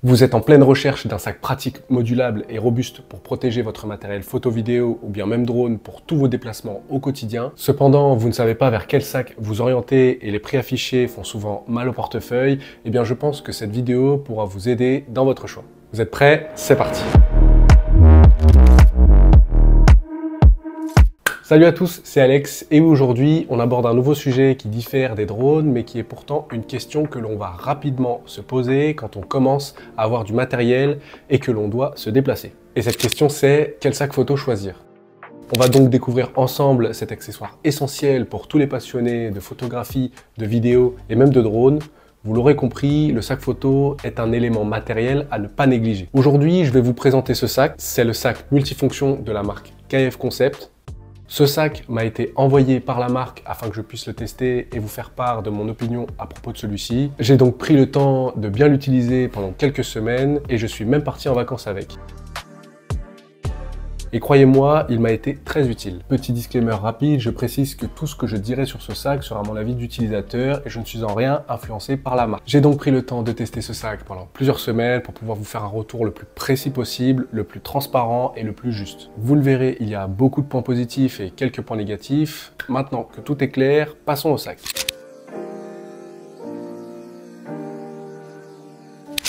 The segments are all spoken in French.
Vous êtes en pleine recherche d'un sac pratique, modulable et robuste pour protéger votre matériel photo-vidéo ou bien même drone pour tous vos déplacements au quotidien. Cependant, vous ne savez pas vers quel sac vous orienter et les prix affichés font souvent mal au portefeuille. Eh bien, je pense que cette vidéo pourra vous aider dans votre choix. Vous êtes prêts? C'est parti! Salut à tous, c'est Alex et aujourd'hui on aborde un nouveau sujet qui diffère des drones mais qui est pourtant une question que l'on va rapidement se poser quand on commence à avoir du matériel et que l'on doit se déplacer. Et cette question c'est quel sac photo choisir? On va donc découvrir ensemble cet accessoire essentiel pour tous les passionnés de photographie, de vidéo et même de drone. Vous l'aurez compris, le sac photo est un élément matériel à ne pas négliger. Aujourd'hui je vais vous présenter ce sac, c'est le sac multifonction de la marque KF Concept. Ce sac m'a été envoyé par la marque afin que je puisse le tester et vous faire part de mon opinion à propos de celui-ci. J'ai donc pris le temps de bien l'utiliser pendant quelques semaines et je suis même parti en vacances avec. Et croyez-moi, il m'a été très utile. Petit disclaimer rapide, je précise que tout ce que je dirai sur ce sac sera mon avis d'utilisateur et je ne suis en rien influencé par la marque. J'ai donc pris le temps de tester ce sac pendant plusieurs semaines pour pouvoir vous faire un retour le plus précis possible, le plus transparent et le plus juste. Vous le verrez, il y a beaucoup de points positifs et quelques points négatifs. Maintenant que tout est clair, passons au sac.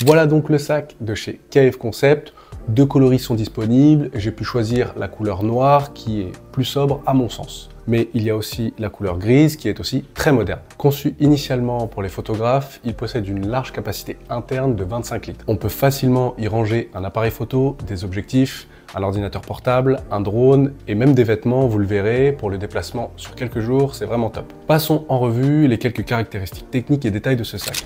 Voilà donc le sac de chez KF Concept. Deux coloris sont disponibles, j'ai pu choisir la couleur noire qui est plus sobre à mon sens. Mais il y a aussi la couleur grise qui est aussi très moderne. Conçu initialement pour les photographes, il possède une large capacité interne de 25 litres. On peut facilement y ranger un appareil photo, des objectifs, un ordinateur portable, un drone et même des vêtements, vous le verrez, pour le déplacement sur quelques jours, c'est vraiment top. Passons en revue les quelques caractéristiques techniques et détails de ce sac.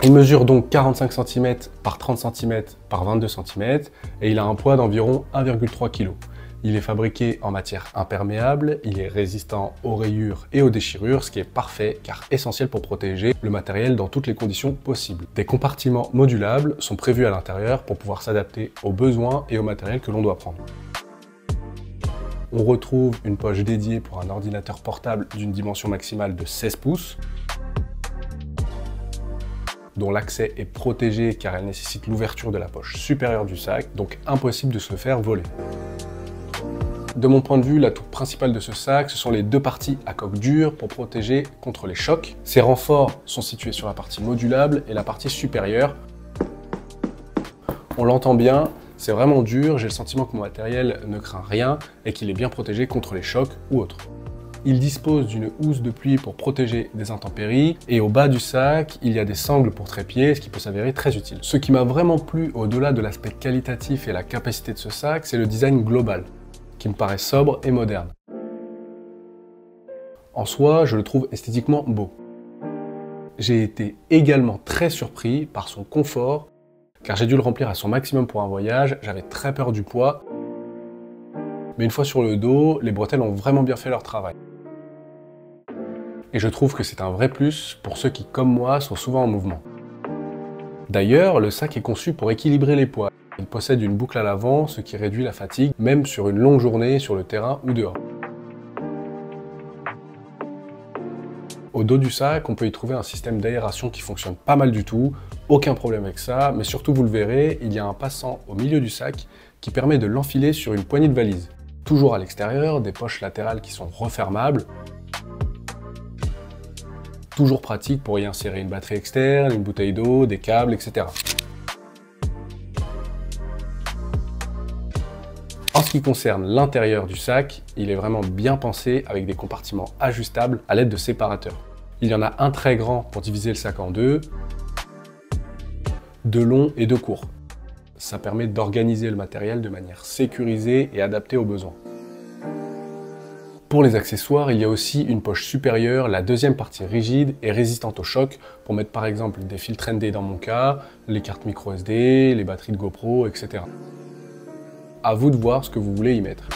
Il mesure donc 45 cm par 30 cm par 22 cm et il a un poids d'environ 1,3 kg. Il est fabriqué en matière imperméable, il est résistant aux rayures et aux déchirures, ce qui est parfait car essentiel pour protéger le matériel dans toutes les conditions possibles. Des compartiments modulables sont prévus à l'intérieur pour pouvoir s'adapter aux besoins et au matériel que l'on doit prendre. On retrouve une poche dédiée pour un ordinateur portable d'une dimension maximale de 16 pouces. Dont l'accès est protégé car elle nécessite l'ouverture de la poche supérieure du sac, donc impossible de se le faire voler. De mon point de vue, l'atout principal de ce sac, ce sont les deux parties à coque dure pour protéger contre les chocs. Ces renforts sont situés sur la partie modulable et la partie supérieure. On l'entend bien, c'est vraiment dur, j'ai le sentiment que mon matériel ne craint rien et qu'il est bien protégé contre les chocs ou autres. Il dispose d'une housse de pluie pour protéger des intempéries et au bas du sac, il y a des sangles pour trépied, ce qui peut s'avérer très utile. Ce qui m'a vraiment plu au-delà de l'aspect qualitatif et la capacité de ce sac, c'est le design global, qui me paraît sobre et moderne. En soi, je le trouve esthétiquement beau. J'ai été également très surpris par son confort, car j'ai dû le remplir à son maximum pour un voyage, j'avais très peur du poids. Mais une fois sur le dos, les bretelles ont vraiment bien fait leur travail. Et je trouve que c'est un vrai plus pour ceux qui, comme moi, sont souvent en mouvement. D'ailleurs, le sac est conçu pour équilibrer les poids. Il possède une boucle à l'avant, ce qui réduit la fatigue, même sur une longue journée sur le terrain ou dehors. Au dos du sac, on peut y trouver un système d'aération qui fonctionne pas mal du tout, aucun problème avec ça, mais surtout vous le verrez, il y a un passant au milieu du sac qui permet de l'enfiler sur une poignée de valise. Toujours à l'extérieur, des poches latérales qui sont refermables. Toujours pratique pour y insérer une batterie externe, une bouteille d'eau, des câbles, etc. En ce qui concerne l'intérieur du sac, il est vraiment bien pensé avec des compartiments ajustables à l'aide de séparateurs. Il y en a un très grand pour diviser le sac en deux, de long et de court. Ça permet d'organiser le matériel de manière sécurisée et adaptée aux besoins. Pour les accessoires, il y a aussi une poche supérieure, la deuxième partie rigide et résistante au choc pour mettre par exemple des filtres ND dans mon cas, les cartes micro SD, les batteries de GoPro, etc. À vous de voir ce que vous voulez y mettre.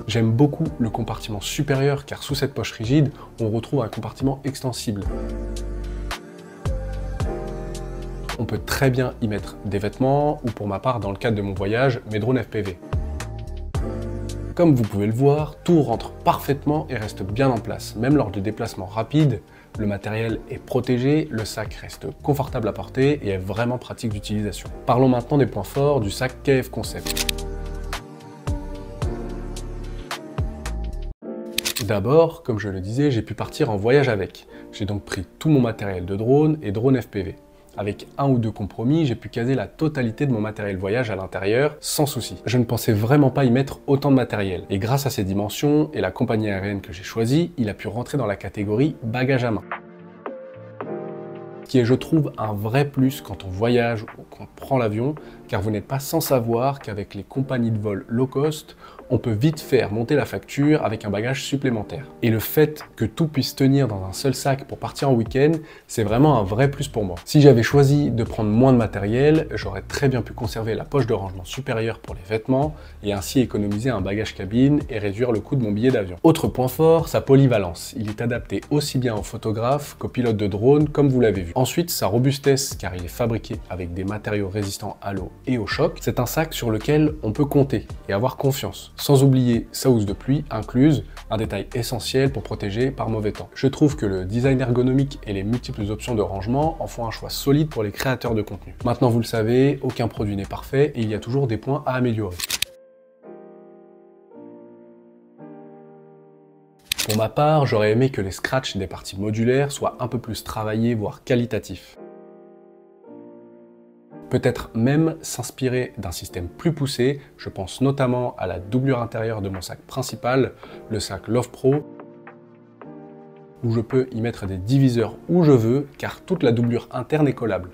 J'aime beaucoup le compartiment supérieur car sous cette poche rigide, on retrouve un compartiment extensible. On peut très bien y mettre des vêtements ou pour ma part, dans le cadre de mon voyage, mes drones FPV. Comme vous pouvez le voir, tout rentre parfaitement et reste bien en place. Même lors de déplacements rapides, le matériel est protégé, le sac reste confortable à porter et est vraiment pratique d'utilisation. Parlons maintenant des points forts du sac KF Concept. D'abord, comme je le disais, j'ai pu partir en voyage avec. J'ai donc pris tout mon matériel de drone et drone FPV. Avec un ou deux compromis, j'ai pu caser la totalité de mon matériel voyage à l'intérieur sans souci. Je ne pensais vraiment pas y mettre autant de matériel. Et grâce à ces dimensions et la compagnie aérienne que j'ai choisie, il a pu rentrer dans la catégorie bagage à main. Ce qui est, je trouve, un vrai plus quand on voyage ou qu'on prend l'avion, car vous n'êtes pas sans savoir qu'avec les compagnies de vol low cost, on peut vite faire monter la facture avec un bagage supplémentaire. Et le fait que tout puisse tenir dans un seul sac pour partir en week-end, c'est vraiment un vrai plus pour moi. Si j'avais choisi de prendre moins de matériel, j'aurais très bien pu conserver la poche de rangement supérieure pour les vêtements et ainsi économiser un bagage cabine et réduire le coût de mon billet d'avion. Autre point fort, sa polyvalence. Il est adapté aussi bien aux photographes qu'aux pilotes de drone, comme vous l'avez vu. Ensuite, sa robustesse, car il est fabriqué avec des matériaux résistants à l'eau et au choc. C'est un sac sur lequel on peut compter et avoir confiance. Sans oublier sa housse de pluie incluse, un détail essentiel pour protéger par mauvais temps. Je trouve que le design ergonomique et les multiples options de rangement en font un choix solide pour les créateurs de contenu. Maintenant vous le savez, aucun produit n'est parfait et il y a toujours des points à améliorer. Pour ma part, j'aurais aimé que les scratchs des parties modulaires soient un peu plus travaillés, voire qualitatifs. Peut-être même s'inspirer d'un système plus poussé, je pense notamment à la doublure intérieure de mon sac principal, le sac Love Pro, où je peux y mettre des diviseurs où je veux, car toute la doublure interne est collable.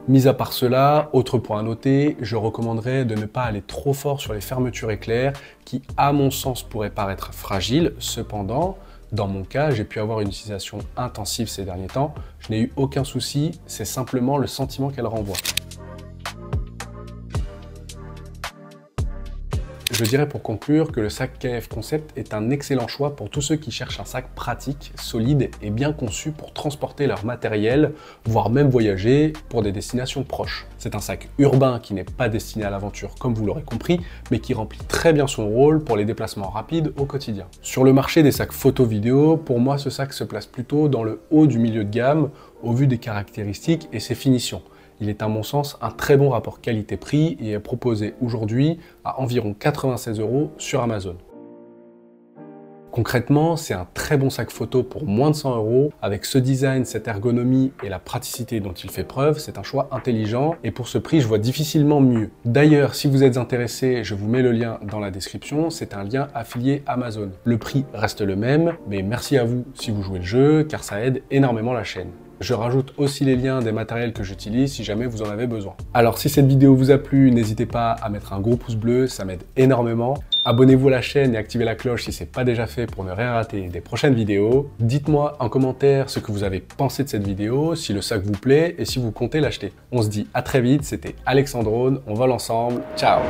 Mis à part cela, autre point à noter, je recommanderais de ne pas aller trop fort sur les fermetures éclairs qui, à mon sens, pourraient paraître fragiles. Cependant, dans mon cas, j'ai pu avoir une utilisation intensive ces derniers temps. Je n'ai eu aucun souci, c'est simplement le sentiment qu'elle renvoie. Je dirais pour conclure que le sac KF Concept est un excellent choix pour tous ceux qui cherchent un sac pratique, solide et bien conçu pour transporter leur matériel, voire même voyager pour des destinations proches. C'est un sac urbain qui n'est pas destiné à l'aventure comme vous l'aurez compris, mais qui remplit très bien son rôle pour les déplacements rapides au quotidien. Sur le marché des sacs photo-vidéo, pour moi ce sac se place plutôt dans le haut du milieu de gamme au vu des caractéristiques et ses finitions. Il est à mon sens un très bon rapport qualité-prix et est proposé aujourd'hui à environ 96 € sur Amazon. Concrètement, c'est un très bon sac photo pour moins de 100 €. Avec ce design, cette ergonomie et la praticité dont il fait preuve, c'est un choix intelligent et pour ce prix, je vois difficilement mieux. D'ailleurs, si vous êtes intéressé, je vous mets le lien dans la description, c'est un lien affilié Amazon. Le prix reste le même, mais merci à vous si vous jouez le jeu, car ça aide énormément la chaîne. Je rajoute aussi les liens des matériels que j'utilise si jamais vous en avez besoin. Alors si cette vidéo vous a plu, n'hésitez pas à mettre un gros pouce bleu, ça m'aide énormément. Abonnez-vous à la chaîne et activez la cloche si ce n'est pas déjà fait pour ne rien rater des prochaines vidéos. Dites-moi en commentaire ce que vous avez pensé de cette vidéo, si le sac vous plaît et si vous comptez l'acheter. On se dit à très vite, c'était Alexandrone, on vole ensemble, ciao!